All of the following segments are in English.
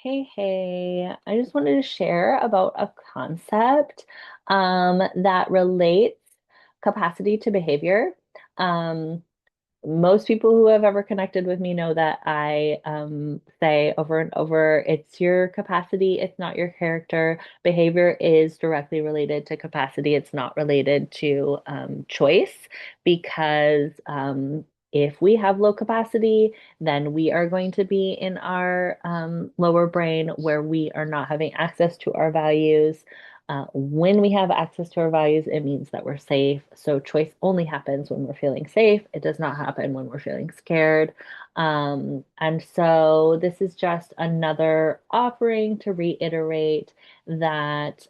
Hey, I just wanted to share about a concept that relates capacity to behavior. Um, Most people who have ever connected with me know that I say over and over, it's your capacity, it's not your character. Behavior is directly related to capacity, it's not related to choice because if we have low capacity, then we are going to be in our lower brain where we are not having access to our values. When we have access to our values, it means that we're safe. So choice only happens when we're feeling safe. It does not happen when we're feeling scared. And so this is just another offering to reiterate that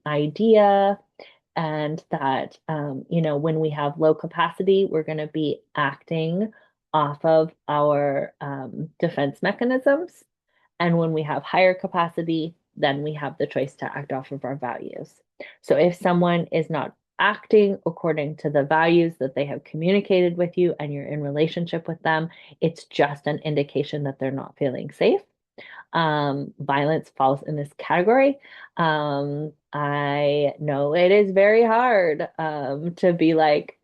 idea and that, when we have low capacity, we're going to be acting off of our defense mechanisms. And when we have higher capacity, then we have the choice to act off of our values. So if someone is not acting according to the values that they have communicated with you and you're in relationship with them, it's just an indication that they're not feeling safe. Violence falls in this category. I know it is very hard to be like,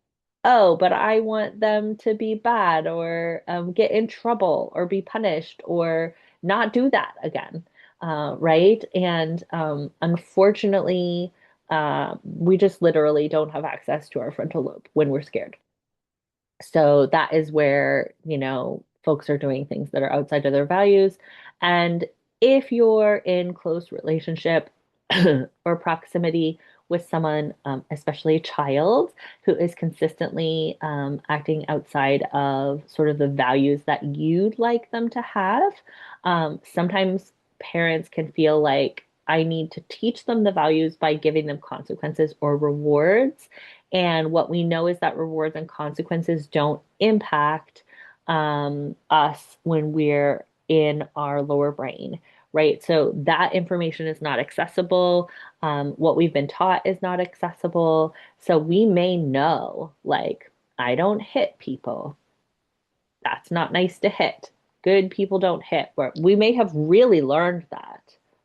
oh, but I want them to be bad or get in trouble or be punished or not do that again. Right? And unfortunately, we just literally don't have access to our frontal lobe when we're scared. So that is where, folks are doing things that are outside of their values. And if you're in close relationship or proximity with someone, especially a child, who is consistently acting outside of sort of the values that you'd like them to have, sometimes parents can feel like I need to teach them the values by giving them consequences or rewards. And what we know is that rewards and consequences don't impact us when we're in our lower brain, right? So that information is not accessible. What we've been taught is not accessible. So we may know, like, I don't hit people. That's not nice to hit. Good people don't hit. We may have really learned that,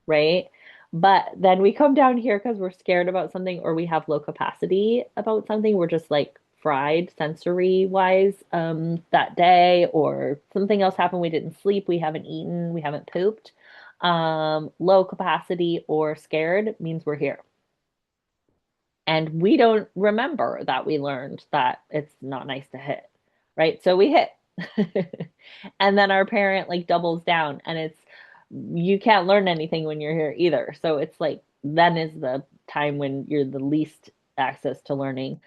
right? But then we come down here because we're scared about something or we have low capacity about something. We're just like fried sensory wise that day, or something else happened. We didn't sleep, we haven't eaten, we haven't pooped. Low capacity or scared means we're here. And we don't remember that we learned that it's not nice to hit, right? So we hit. And then our parent like doubles down, and it's you can't learn anything when you're here either. So it's like then is the time when you're the least access to learning.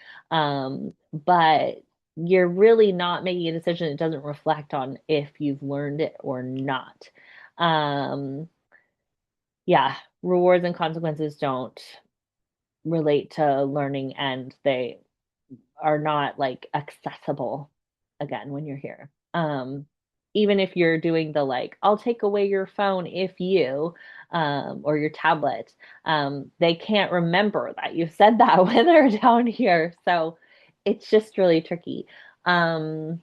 But you're really not making a decision. It doesn't reflect on if you've learned it or not. Um, yeah, rewards and consequences don't relate to learning, and they are not like accessible again when you're here. Even if you're doing the like, I'll take away your phone if you, or your tablet, they can't remember that you said that when they're down here. So it's just really tricky. Um,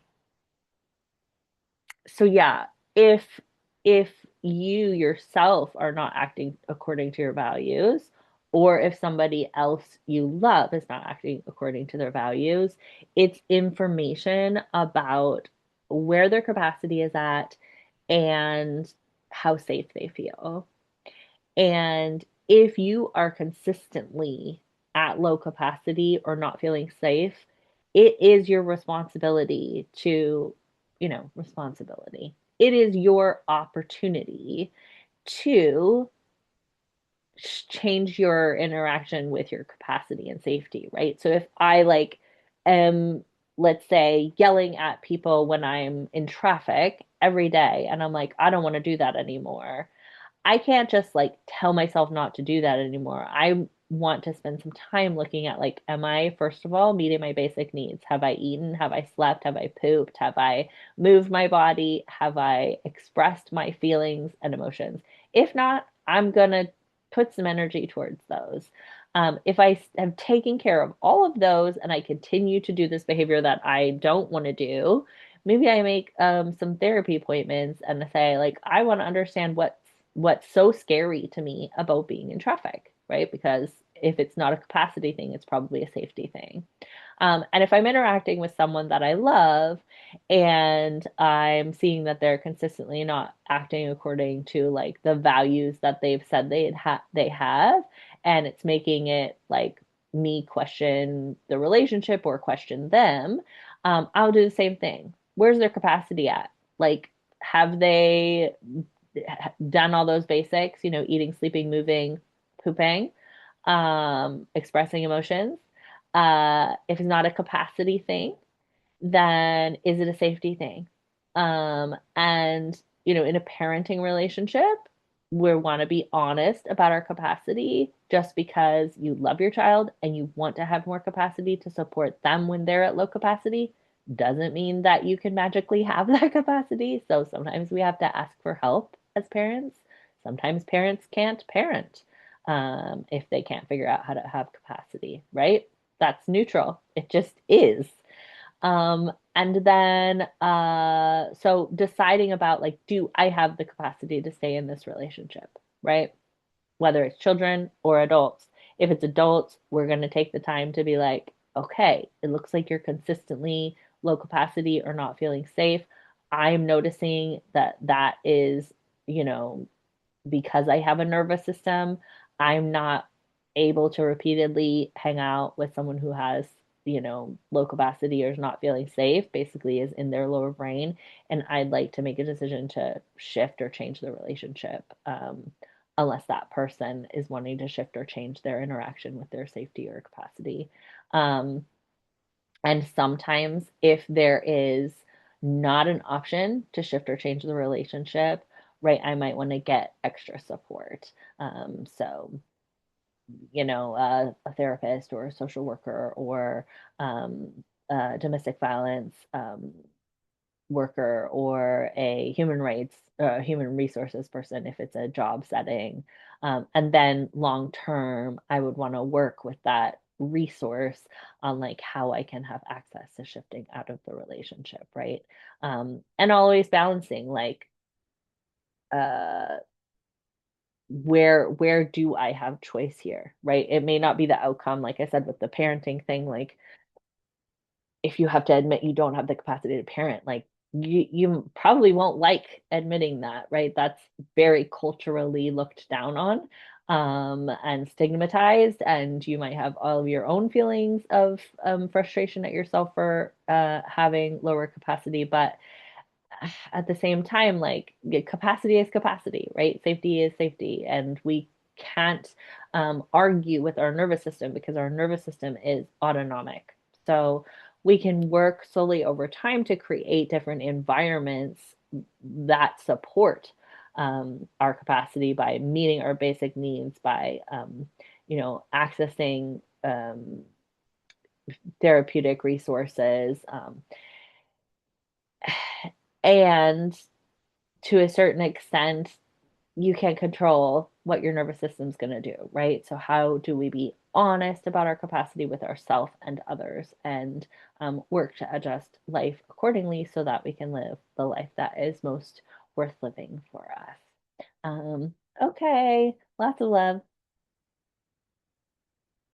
so yeah, if if you yourself are not acting according to your values, or if somebody else you love is not acting according to their values, it's information about where their capacity is at and how safe they feel. And if you are consistently at low capacity or not feeling safe, it is your responsibility to, responsibility. It is your opportunity to change your interaction with your capacity and safety, right? So if I like am, let's say, yelling at people when I'm in traffic every day and I'm like, I don't want to do that anymore. I can't just like tell myself not to do that anymore. I want to spend some time looking at like, am I, first of all, meeting my basic needs? Have I eaten? Have I slept? Have I pooped? Have I moved my body? Have I expressed my feelings and emotions? If not, I'm gonna put some energy towards those. If I have taken care of all of those and I continue to do this behavior that I don't want to do, maybe I make some therapy appointments and say, like, I want to understand what's what's so scary to me about being in traffic, right? Because if it's not a capacity thing, it's probably a safety thing. And if I'm interacting with someone that I love and I'm seeing that they're consistently not acting according to like the values that they've said they have, and it's making it like me question the relationship or question them, I'll do the same thing. Where's their capacity at? Like, have they done all those basics, eating, sleeping, moving, pooping, expressing emotions? If it's not a capacity thing, then is it a safety thing? And in a parenting relationship, we want to be honest about our capacity just because you love your child and you want to have more capacity to support them when they're at low capacity doesn't mean that you can magically have that capacity. So sometimes we have to ask for help as parents. Sometimes parents can't parent if they can't figure out how to have capacity, right? That's neutral. It just is. And then, so deciding about like, do I have the capacity to stay in this relationship, right? Whether it's children or adults. If it's adults, we're going to take the time to be like, okay, it looks like you're consistently low capacity or not feeling safe. I'm noticing that that is, you know, because I have a nervous system, I'm not able to repeatedly hang out with someone who has, low capacity or is not feeling safe, basically is in their lower brain. And I'd like to make a decision to shift or change the relationship, unless that person is wanting to shift or change their interaction with their safety or capacity. Um, and sometimes, if there is not an option to shift or change the relationship, right, I might want to get extra support. So, a therapist or a social worker or um, domestic violence worker or a human resources person if it's a job setting. And then long term, I would want to work with that resource on like how I can have access to shifting out of the relationship, right? And always balancing like uh where do I have choice here, right? It may not be the outcome, like I said with the parenting thing, like if you have to admit you don't have the capacity to parent, like you probably won't like admitting that, right? That's very culturally looked down on, and stigmatized, and you might have all of your own feelings of frustration at yourself for having lower capacity, but at the same time, like capacity is capacity, right? Safety is safety, and we can't argue with our nervous system because our nervous system is autonomic. So we can work slowly over time to create different environments that support our capacity by meeting our basic needs, by accessing therapeutic resources, and to a certain extent, you can't control what your nervous system's going to do, right? So, how do we be honest about our capacity with ourselves and others and work to adjust life accordingly so that we can live the life that is most worth living for us? Okay, lots of love.